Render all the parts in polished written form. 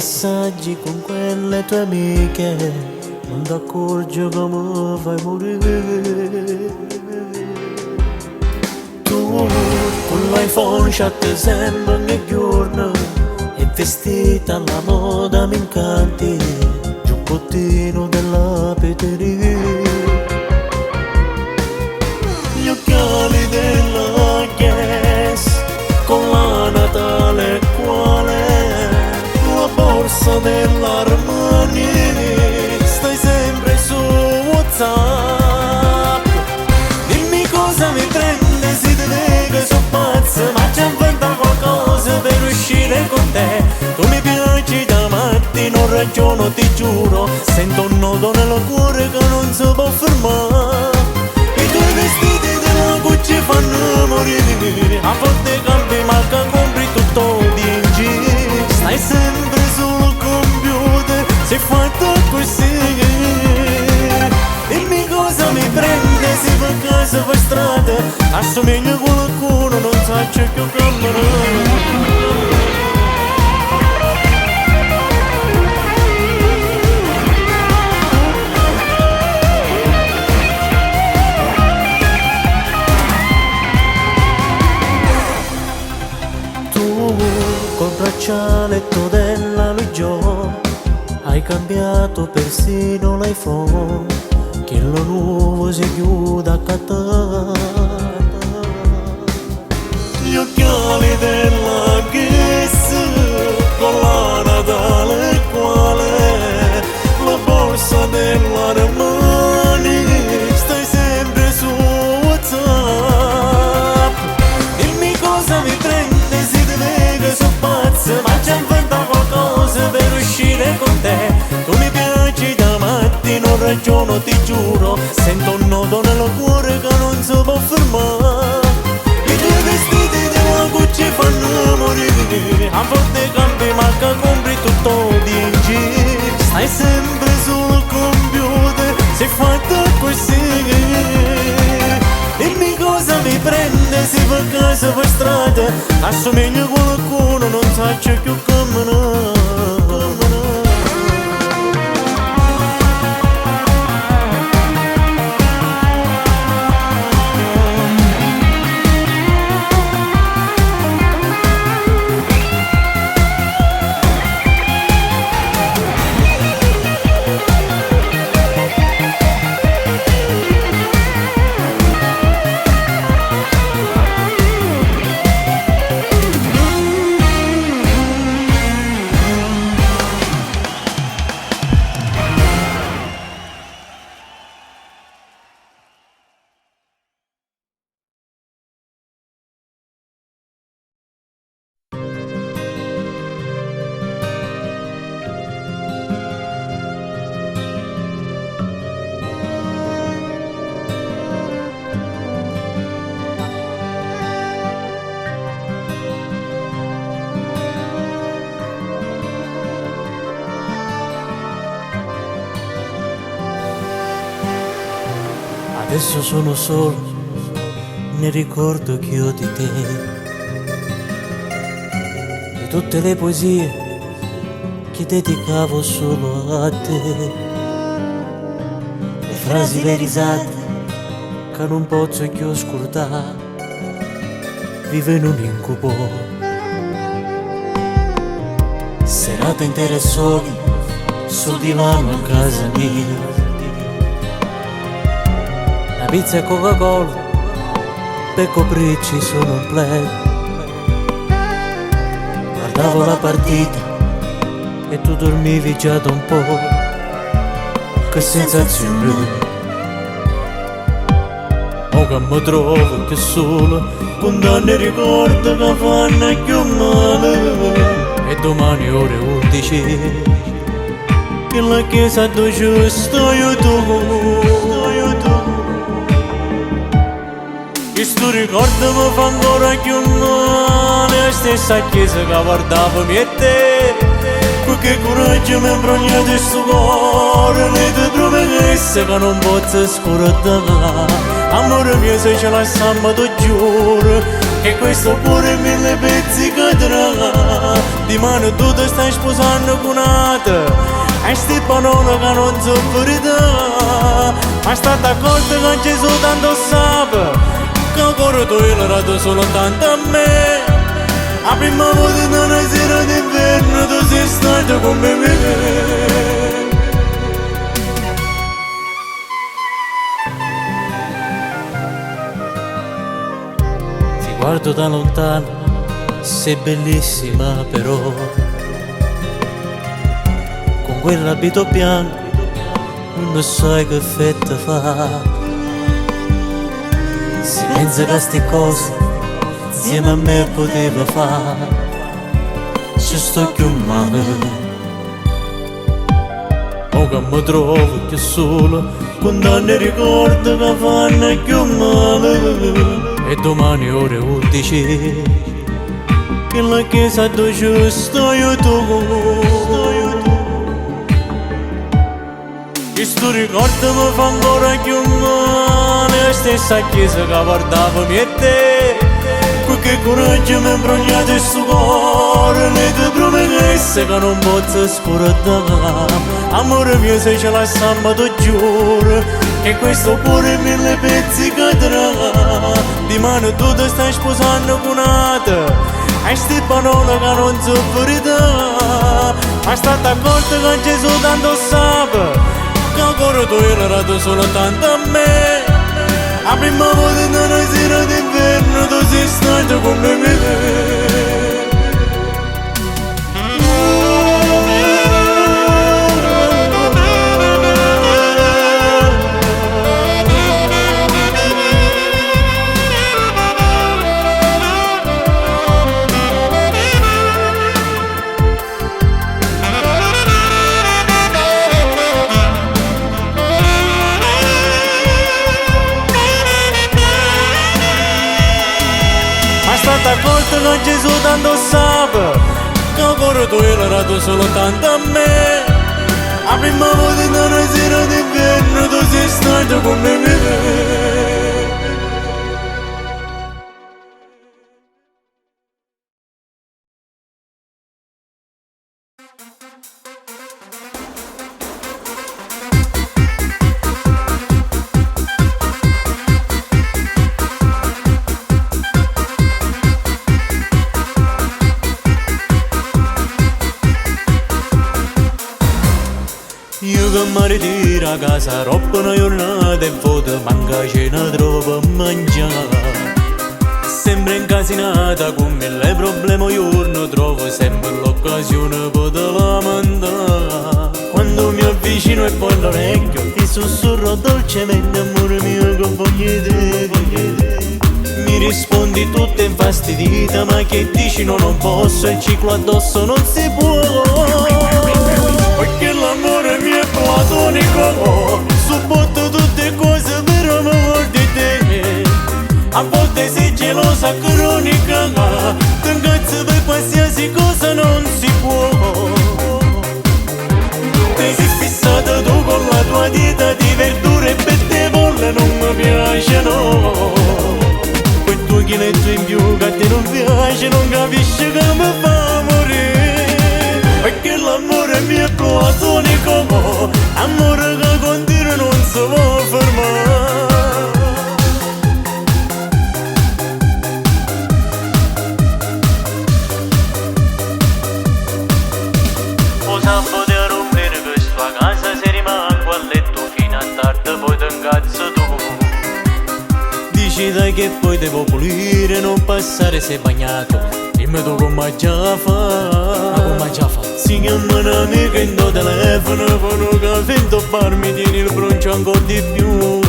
messaggi con quelle tue amiche, non ti accorgi come fai morire. Tu con l'iPhone chat sempre ogni giorno e vestita alla moda mi incanti, giubbottino della peteria, gli occhiali della Guess con la Natale quale, la borsa dell'Armani, stai sempre su WhatsApp. Dimmi cosa mi prende, si te che sono pazzo, ma c'è inventa qualcosa per uscire con te. Tu mi piaci da matti, non ragiono, ti giuro, sento un nodo nel cuore che non si può fermare. I tuoi vestiti della Gucci fanno morire, a volte cambi ma che compri tutto DNG. Stai sempre sul computer, sei fatta così. Dimmi cosa mi prende, se per casa per strada assomiglia a qualcuno, non sa c'è più camera. Col braccialetto della Luigio hai cambiato persino l'iPhone, che lo nuovo si chiude a catare. Gli occhiali della Guess con la Natale quale, la borsa dell'Armani, stai sempre su WhatsApp. Dimmi cosa mi prende, sono pazzo, ma c'è inventa qualcosa per uscire con te. Tu mi piaci da matti, non ragiono, ti giuro, sento un nodo nel cuore che non si può fermare. I tuoi vestiti della Gucci fanno morire, a volte cambi ma che compri tutto DNG. Stai sempre sul computer, sei fatta così. Dimmi cosa mi prende, se per casa per strada assomiglia a qualcuno, non sa c'è più camera. Adesso sono solo, ne ricordo che io di te, di tutte le poesie che dedicavo solo a te, le frasi, le risate che non posso più scordare, vivo in un incubo, serate intere soli sul divano a casa mia. Pizza e Coca-Cola per coprirci solo un play. Guardavo la partita e tu dormivi già da un po'. Che sensazione! Mo che mi trovo che solo, con tanti ricordi che fanno più male. E domani ore 11 in la chiesa dove sto io tu. Questo ricordo mi fa ancora più male, la stessa chiesa che guardavo me e te. Con che coraggio mi ha imbrogliato questo cuore, le tue promesse che non posso scordare. Amore mio, se ce la stiamo, ti giuro, che questo cuore in mille pezzi cadrà. Di mano tu ti stai sposando con un'altra e sti parole che non so verità. Ma state accorto che Gesù tanto sa che il cuore tu l'hai dato solo tanto a me. La prima volta in una sera d'inverno tu sei stato come me. Ti guardo da lontano, sei bellissima però, con quell'abito bianco non sai che effetto fa. Si pensa che sti cose insieme a me poteva fare, ci sto più male. O che mi trovo più solo, con tanti ricordi che fanno più male. E domani ore 11, in la chiesa dove ci sto io tu. Questo ricordo mi fa ancora più male, la stessa chiesa che guardavo me e te. Con che coraggio mi ha imbrogliato il suo cuore, le tue promesse che non posso scordare. Amore mio, se ce la samba tu giuro che questo cuore in mille pezzi cadrà. Di mano tu ti stai sposando con un'altra e sti parole che non so verità. Ma state accorto che Gesù tanto sa che il cuore tu l'hai dato solo tanto a me. La prima volta in una sera d'inverno tu sei stato come me. State accorto che Gesù tanto sa che il cuore tu l'hai dato solo tanto a me. La prima volta in una sera d'inverno tu sei stato come me. Io che mi ritiro a casa, troppo una giornata e foto, manca cena troppo a mangiare. Sempre incasinata con mille problemi giorno, trovo sempre l'occasione per te lamentare. Quando mi avvicino e poi l'orecchio ti sussurro dolcemente, amore mio che voglio te. Mi rispondi tutta infastidita, ma che dici no non posso, il ciclo addosso non si può. Perché l'amore mio è platonico, supporto tutte cose per amore di te. A volte sei gelosa cronica, ti ingazzi per qualsiasi cosa non si può. Ti sei fissata tu con la tua dieta di verdure e per te bolle non mi piacciono. Quel tuo chiletto in più che a te non piace, non capisci che mi fa morire. Perché l'amore mio è platonico, amore che continua non si può fermare. O sabato a rompere questo a casa, se rimango a letto fino a tardi poi ti incazzo tu. Dici dai che poi devo pulire, non passare sei bagnato. Dimmi tu come già fa. Ma come già fa? Si chiama un'amica in tuo telefono, con un caffè in tuo bar mi tieni il broncio ancora di più.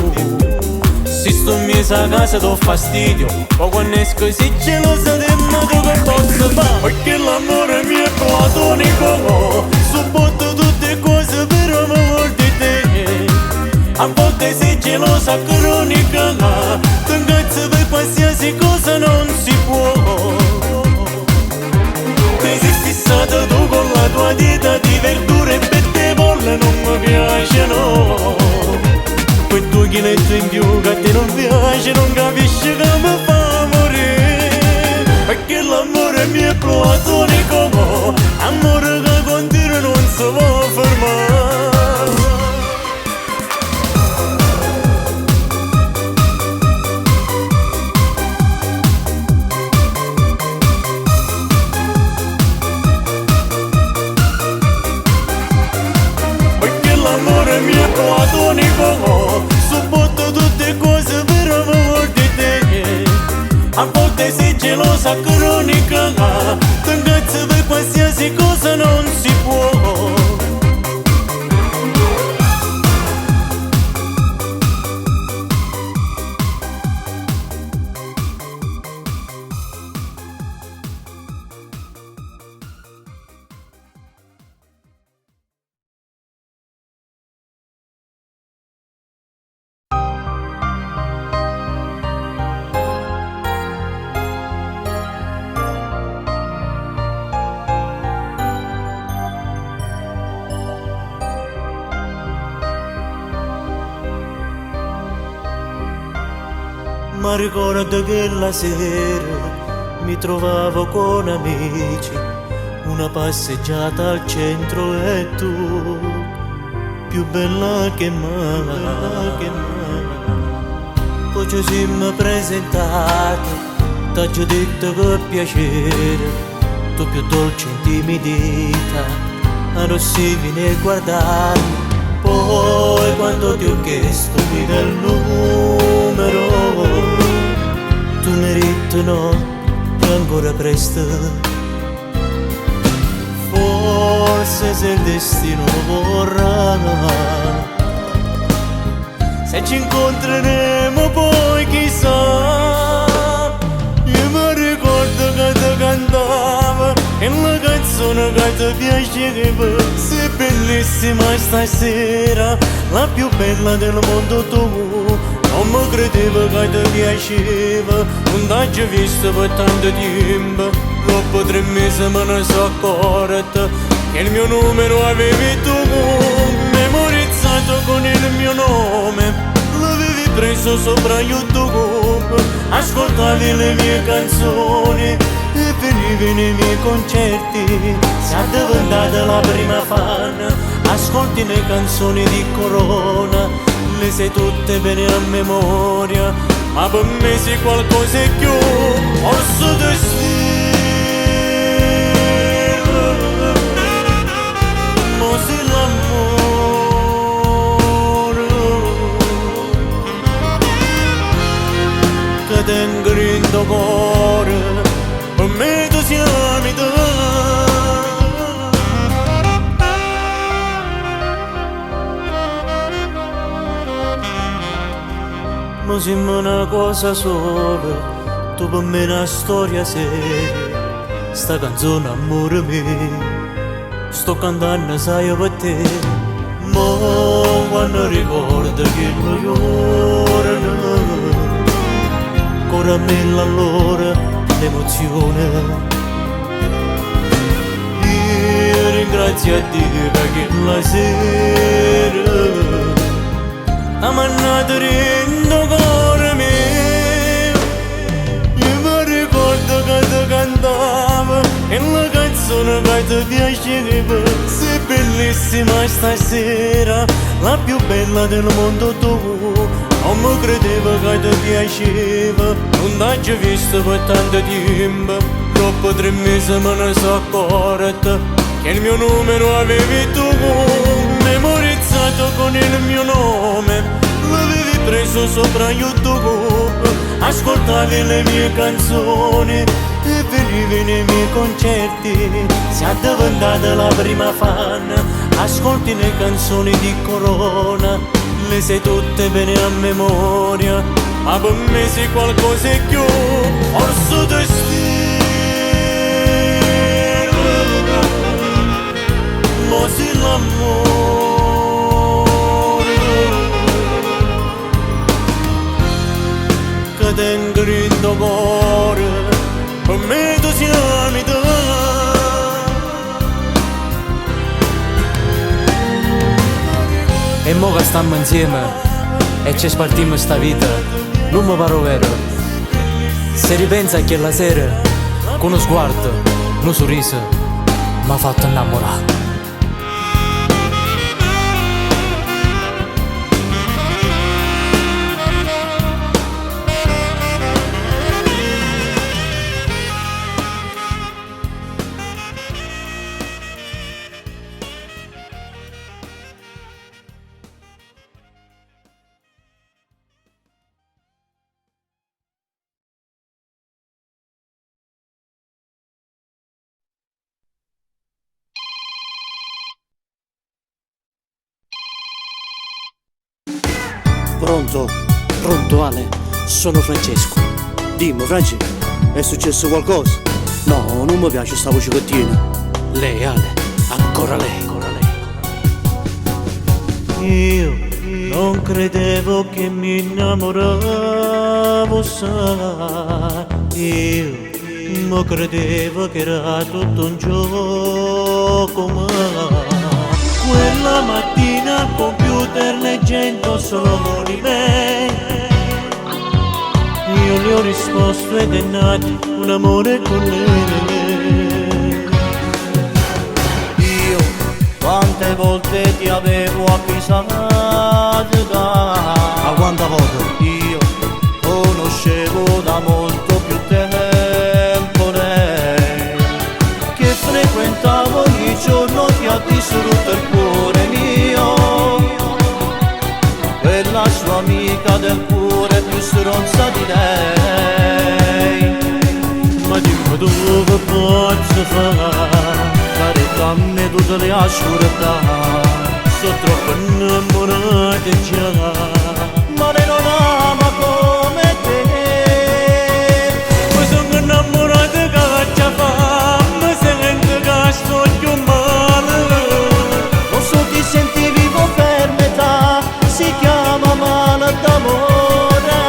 Se sto in mesa a casa do fastidio, poi quando esco sei gelosa di me tu che posso fare. Perché l'amore mio è platonico, supporto tutte cose per amore di te. A volte sei gelosa cronica, ti ingazzi per qualsiasi cosa non si può. Ti sei fissata tu con la tua dieta di verdure e per te bolle non mi piacciono. Quel tuo chiletto in più che a te non piace, non capisci che mi fa morire. l'amore mi è platonico, amore che continua non si può fermare. Perché l'amore mi è platonico, sopporto tutte cose per amore di te. A volte sei gelosa cronica, ti ingazzi per qualsiasi cosa non si può. Ma ricordo che la sera mi trovavo con amici, una passeggiata al centro e tu, più bella che mai. Poi ci siamo presentati, t'ho detto che piacere, tu più dolce intimidita, ma non si viene a guardarmi. Poi quando ti ho chiesto qui del numero, tu mi hai detto no, è ancora presto. Forse se il destino vorrà, se ci incontreremo poi chissà. Io mi ricordo che ti cantava e la canzone che ti piaceva. Sei bellissima stasera, la più bella del mondo tu. Non mi credevo che ti piaceva, non t'ho visto per tanto tempo. Dopo 3 mesi me ne sono accorta che il mio numero avevi tu, memorizzato con il mio nome. L'avevi preso sopra YouTube, ascoltavi le mie canzoni e venivi nei miei concerti. Sei diventata la prima fan, ascolti le canzoni di Corona, le sei tutte bene a memoria, ma per me sei qualcosa in più, orso destino. Mo sei l'amore che tengo in tuo cuore, per me tu siamo te. Ma siamo una cosa sola, tu per me una storia seria. Sta canzone amore mio, sto cantando sai per te. Mo quando ricordo che lo giorno, ancora me allora l'emozione. Io ringrazio a Dio che la sera ha mandato dentro cuore mio. Io mi ricordo che ti cantava e la canzone che ti piaceva. Sei bellissima stasera, la più bella del mondo tu. Non mi credevo che ti piaceva, non t'ho visto per tanto tempo. Dopo 3 mesi me ne sono accorta che il mio numero avevi tu, memorizzato con il mio nome. L'avevi preso sopra YouTube, ascoltavi le mie canzoni e venivi nei miei concerti. Sei diventata la prima fan, ascolti le canzoni di Corona, le sei tutte bene a memoria, ma per me sei qualcosa in più, orso destino. Mo sei l'amore che tengo in tuo cuore, per me tu siamo te. E mo che stiamo insieme e ci spartiamo sta vita, non mi pare vero. Se ripensa a quella sera, con uno sguardo, uno sorriso, mi ha fatto innamorare. Pronto? Pronto Ale, sono Francesco. Dimmi Franci, è successo qualcosa? No, non mi piace sta voce che tiene. Lei Ale, ancora lei. Io non credevo che mi innamoravo, sai. Io non credevo che era tutto un gioco, ma quella mattina al computer leggendo solo di me, io le ho risposto ed è nato un amore con lei. Io quante volte ti avevo avvisato, a quanta volta? Io conoscevo da molto più tempo lei, che frequentavo ogni giorno, ti ha distrutto il cuore mio. Quella sua amica del cuore più stronza di lei. Ma dimmi tu che posso fare, Caretta a me tu te le asciurare, sono troppo innamorato già. ma lei non ama come te. Mi sono innamorato che già fa, mi sento che sto più male. Non so ti sentivi con fermezza, si chiama male d'amore.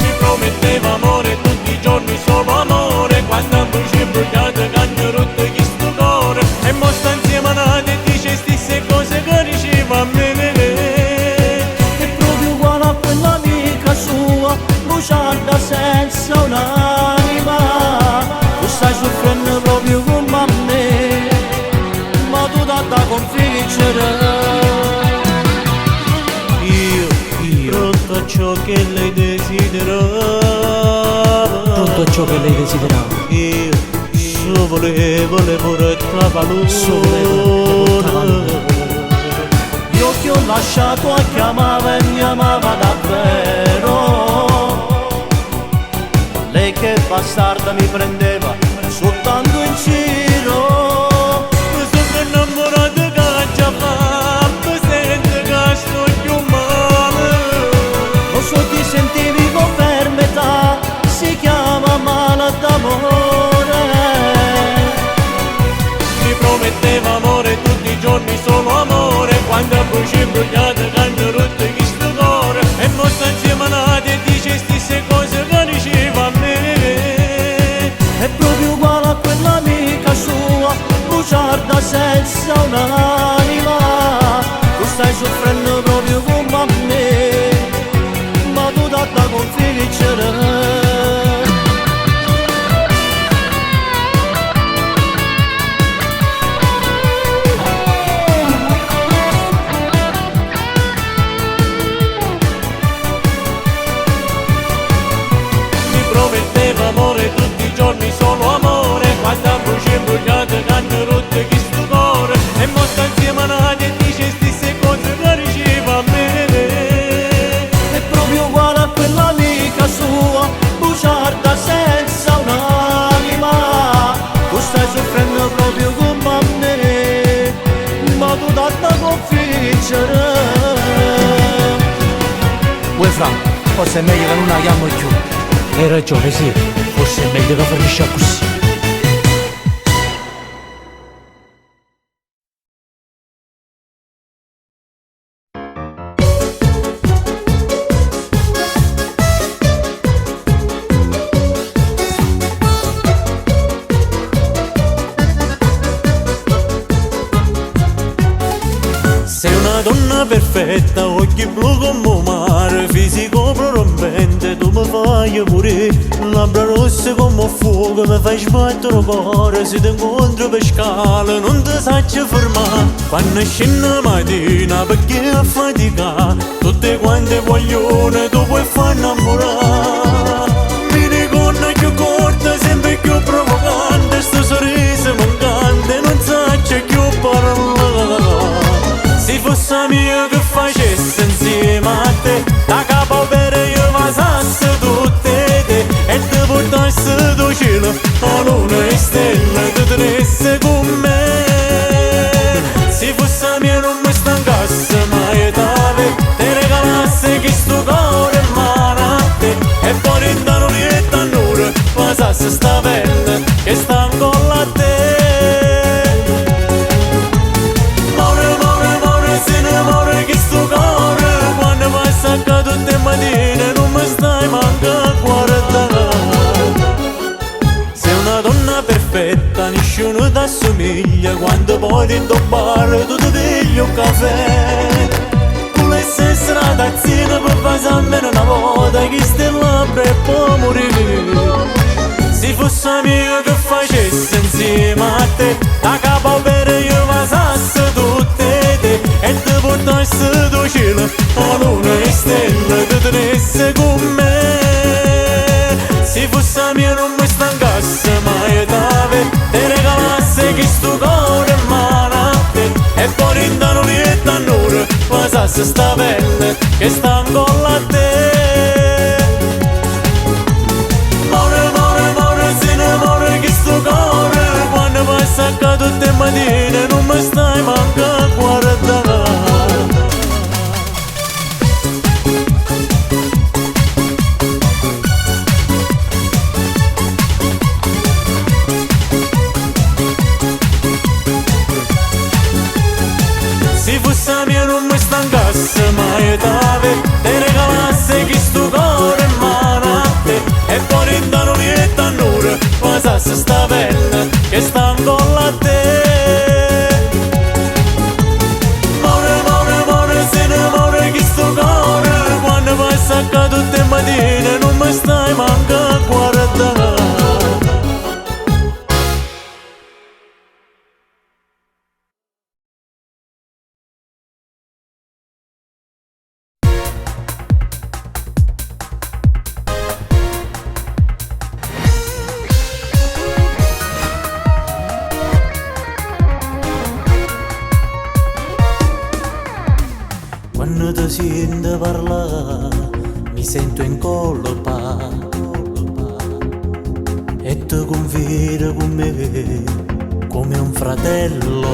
Mi prometteva amore tutti i giorni, solo amore, quando mi ci bruciato che hanno rotto questo cuore. E mo sta insieme a Nati e dice stesse cose che diceva a me. È proprio uguale a quell'amica sua, bugiarda senza un'anima. Tu stai soffrendo proprio come a me, ma tu da configgere. Io pronto a ciò che lei desiderava, Pronto a ciò che lei desiderava. io solo volevo le portava lui. Io che ho lasciato a chiamava e mi amava davvero. Lei che bastarda mi prendeva soltanto in giro. Mi sono innamorato che già fa, mi sento che sto più male. Non so ti sentivi con fermezza, si chiama male d'amore. Mi prometteva amore tutti i giorni, solo amore, quando poi ci bruciato che hanno rotto questo cuore. E mo sta insieme a Nati e dice stesse cose che diceva a me. È proprio uguale a quell'amica sua, bugiarda senza un'anima. Tu stai soffrendo proprio come a me, ma tu da configgere. Mi prometteva amore tutti i giorni, solo amore, quando poi ci bruciato che hanno rotto questo cuore. E mo sta insieme a Nati e dice stesse cose che diceva a me. È proprio uguale a quell'amica sua, bugiarda senza un'anima. Tu stai soffrendo proprio come a me, ma tu da configgere. Uè Fra, forse è meglio che non la chiamo più. Hai ragione, sì, forse è meglio che finisce così. Sei una donna perfetta, occhi blu come un mare, fisico prorompente, tu mi fai morire, labbra rosse come un fuoco, mi fai sbattere il cuore, se ti incontro per scala non ti saccio fermare, quando scendi la mattina perché a fatica, tutte quante vogliono tu puoi far innamorare, mi ricordo più corta, sempre più provocante, sto sorriso mancante, non saccio più parlare. Se fosse mio che facesse insieme a te, da capo per io pasassi tutte te e ti portassi tu cielo, la luna e stelle ti tenesse con me. Se fosse mio non mi stancasse mai da te, ti regalassi questo cuore in mano a te e poi in da nurietta a nure pasassi sta pelle che sta ancora a te. Tutte mattine non mi stai manca a guardare. Sei una donna perfetta, nessuno ti assomiglia, quando poi dentro bar tu ti pigli un caffè. Tu le sei ragazzina per passare almeno una volta, chi stai labbra e poi morire. Se fosse mio che facesse insieme a te, da capo per io pasassi tutte te e ti portassi tu cielo, la luna e stelle ti tenesse con me. Se fosse mio non mi stancasse mai da te, ti regalassi questo cuore in mano a te e poi in da nurietta a nure pasassi sta pelle che sta ancora a te. Quando passa a tutte le mattine non mi stai manca a guardare. Se fosse mia non mi stancasse mai da te, ti regalassi questo cuore in mano a te e poi in da nurietta a nure pasassi sta pelle che sta ancora a te. More, se ne muore questo cuore, quando passa a tutte le mattine non mi stai manca a guardare. Quando ti sento parlare mi sento in colpa e ti confido con me come un fratello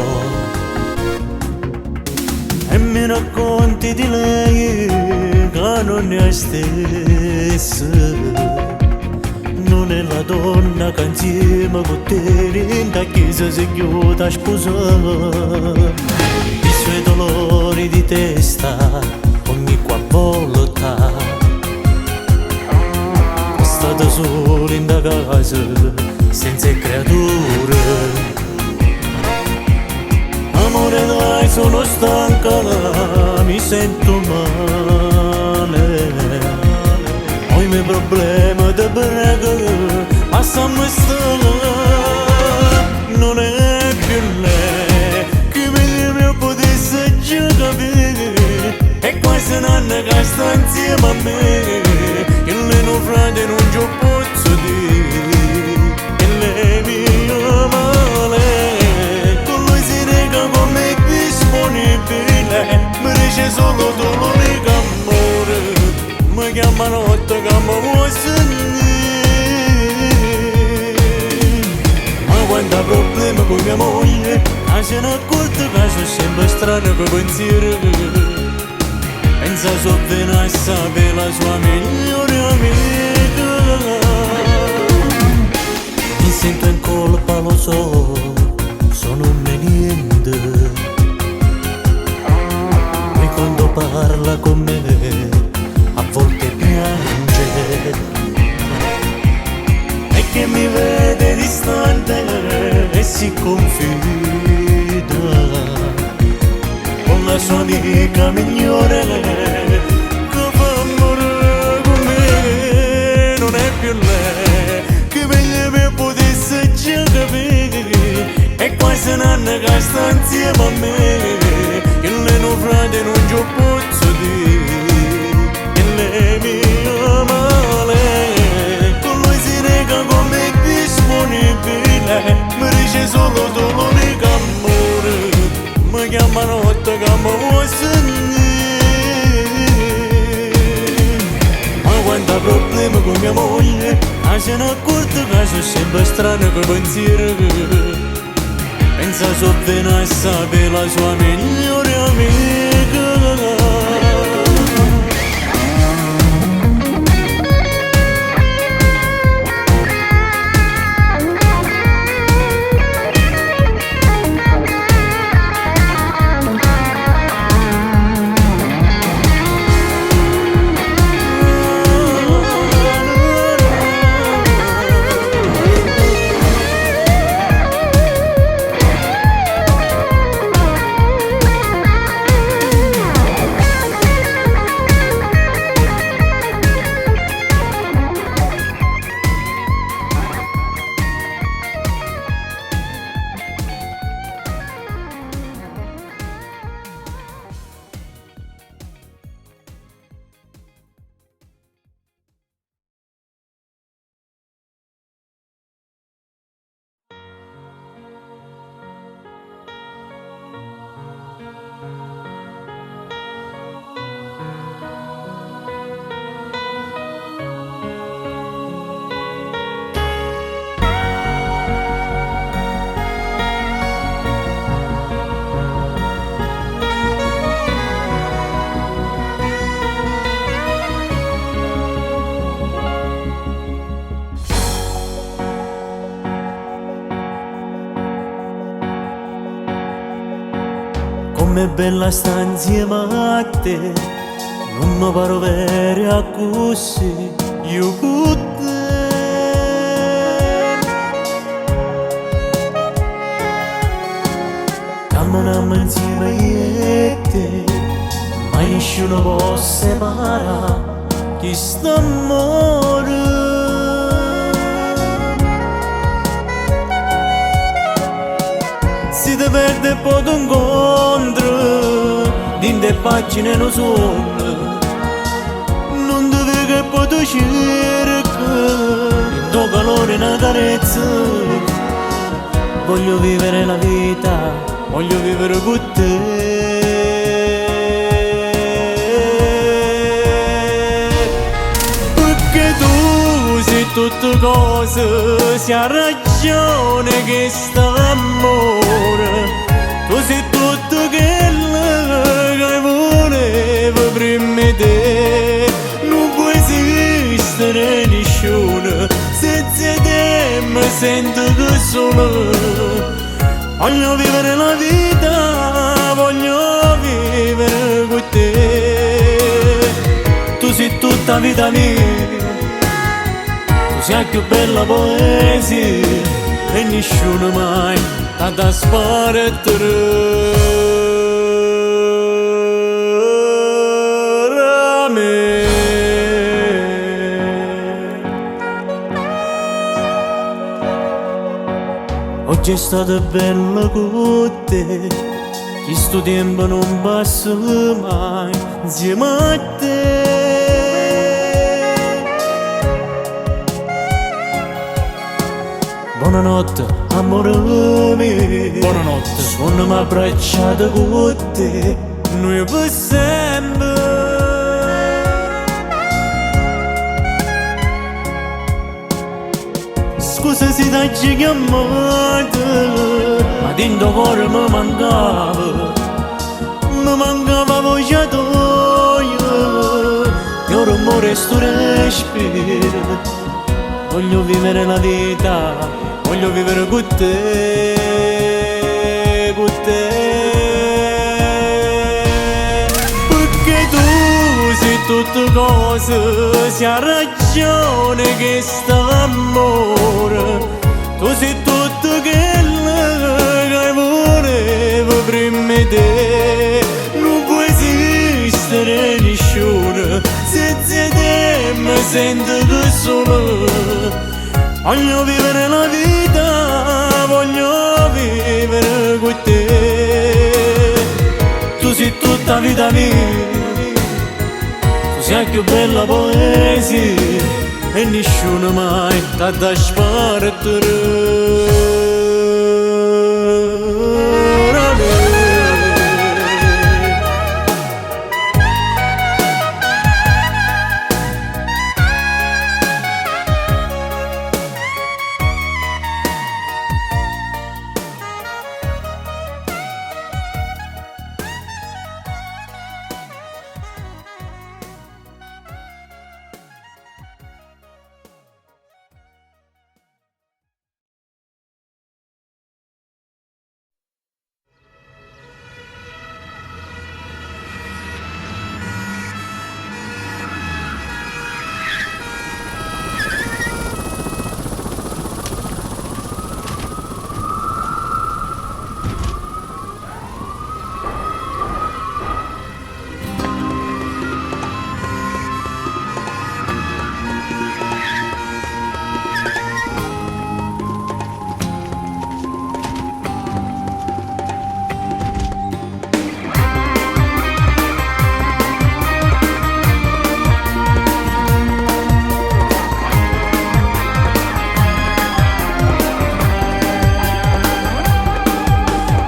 e mi racconti di lei che non è stessa, non è la donna che insieme con te in chiesa si chiude a sposare. I suoi dolori di testa ogni qualvolta è stata sola in da casa senza creature. Amore dai, sono stanca, mi sento male, ho i miei problemi, ti prego passami sta. Non è più lei che mi potesse già capire, è quasi un anno che sta insieme a me, che lei non frate non ci posso dire, che lei mi ama male, con lui si nega come disponibile, mi dice solo tu l'unico amore, mi chiama notte che mi vuoi sentire. Quando ha problemi con mia moglie, se ne accorta che sono sempre strano che pensiero, pensa sovviene a sapere la sua migliore amica. Mi sento in colpa, lo so, sono un niente, e quando parla con me a volte piange, che mi vede distante e si confida con la sua amica migliore, che fa amore con me, non è più lei, che meglio mi potesse già capire, è quasi un anno che sta insieme a me, che lei non frate non ci posso dire, che lei mi ama lei, con lui si nega come disponibile, mi dice solo tu l'unico amore, mi chiama notte che mi vuoi sentire, ma quando ho problemi con mia moglie, se ne accorge che sono sempre strano che pensiero, pensa sovviene a sapere la sua migliore amica. Com'è bella sta insieme a te, non mi pare vero a così, io con te. Camminiamo insieme io e te, ma nessuno può separare chi sta amore. Si te perde poi tu incontri, din te pagine non sono, non ti vedi che poi tu cerchi, il tuo calore è una carezza, voglio vivere la vita, voglio vivere con te. Perché tu sei tutte cose, sia ragione che sta amore, tu sei tutto quello che volevo prima di te, non può esistere nessuno, senza te mi sento che solo, voglio vivere la vita, voglio vivere con te, tu sei tutta vita mia, tu sei la più bella poesia, e nessuno mai da sparettere a me. Oggi è stato bello con te, questo tempo non passa mai insieme a te. Buonanotte, amore mio, Buonanotte. sono abbracciato con te, noi per sempre. Scusa se ti chiamato, ma dentro cuore mi mancava voce tua, il rumore sto respiro, voglio vivere la vita, voglio vivere con te, con te. Perché tu sei tutte cose, sia ragione che sta amore, tu sei tutto quello che volevo prima di te, sento che solo voglio vivere la vita, voglio vivere con te. Tu sei tutta vita mia, tu sei più bella poesia e nessuno mai t'ha da spartire.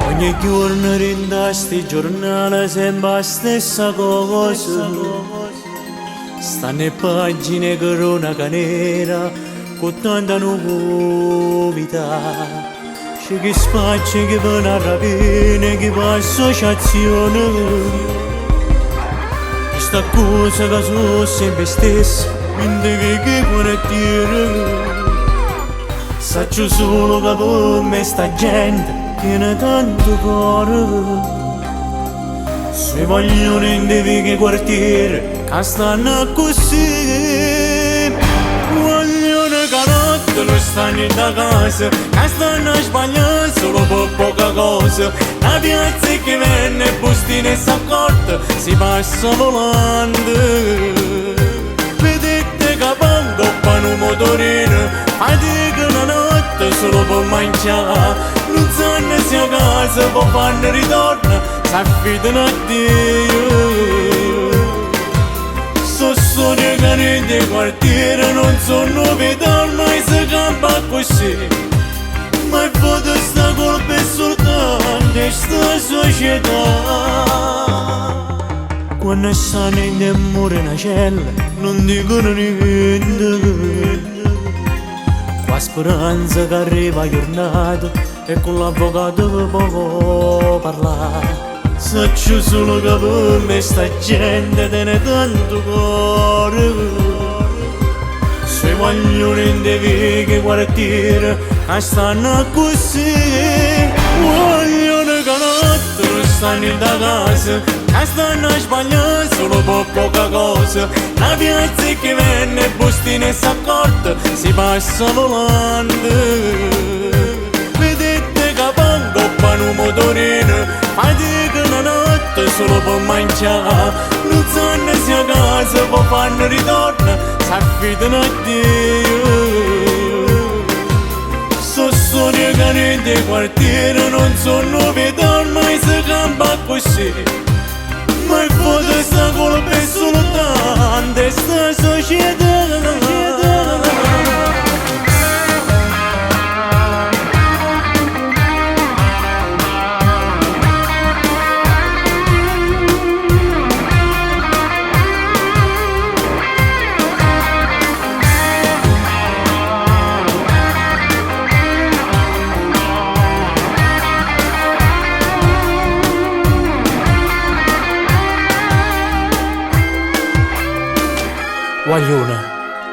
Ogni giorno rindasti giornale sembra la stessa cosa. Stanno le pagine cronaca nera con tanta novità. C'è chi spaccia, chi va a rapine, chi va associazione. Questa cosa che sono sempre stessa, quindi che vuole dire. Saccio solo che per me sta gente tiene tanto cuore. Se vogliono in che quartiere che stanno così, vogliono che notte non stanno da casa, che stanno sbagliando solo per poca cosa. La piazza che venne bustine e s'accorta si passa volando. Vedete che pangoppano un motorino, fatica una notte solo per mangiare. Non sanno se a casa poi fanno ritorno, si affidano a Dio. So storie che nei quartieri non sono novità, ormai si campa così. Ma il voto sta colpa è soltanto di sta società. Quando stanno in demore una cella non dicono niente. Qua speranza che arriva giornata e con l'avvocato può parlare. Saccio solo che per me sta gente tiene tanto cuore. Se vogliono in che quartiere che stanno così, vogliono che notte non stanno da casa, che stanno sbagliando solo per poca cosa. La piazza che venne bustine e s'accorta si passa volando. Un motorino, fatica una notte solo per mangiare. Non sanno se a casa poi fanno ritorno, si affidano a Dio. So storie che nei quartieri non sono novità, ormai si campa così. Ma il voto sta colpa è soltanto di sta società. Guaglione,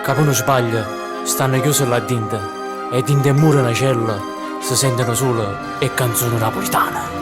che uno sbaglia, stanno chiusi là dentro e in muro una cella si sentono solo e canzoni napolitane.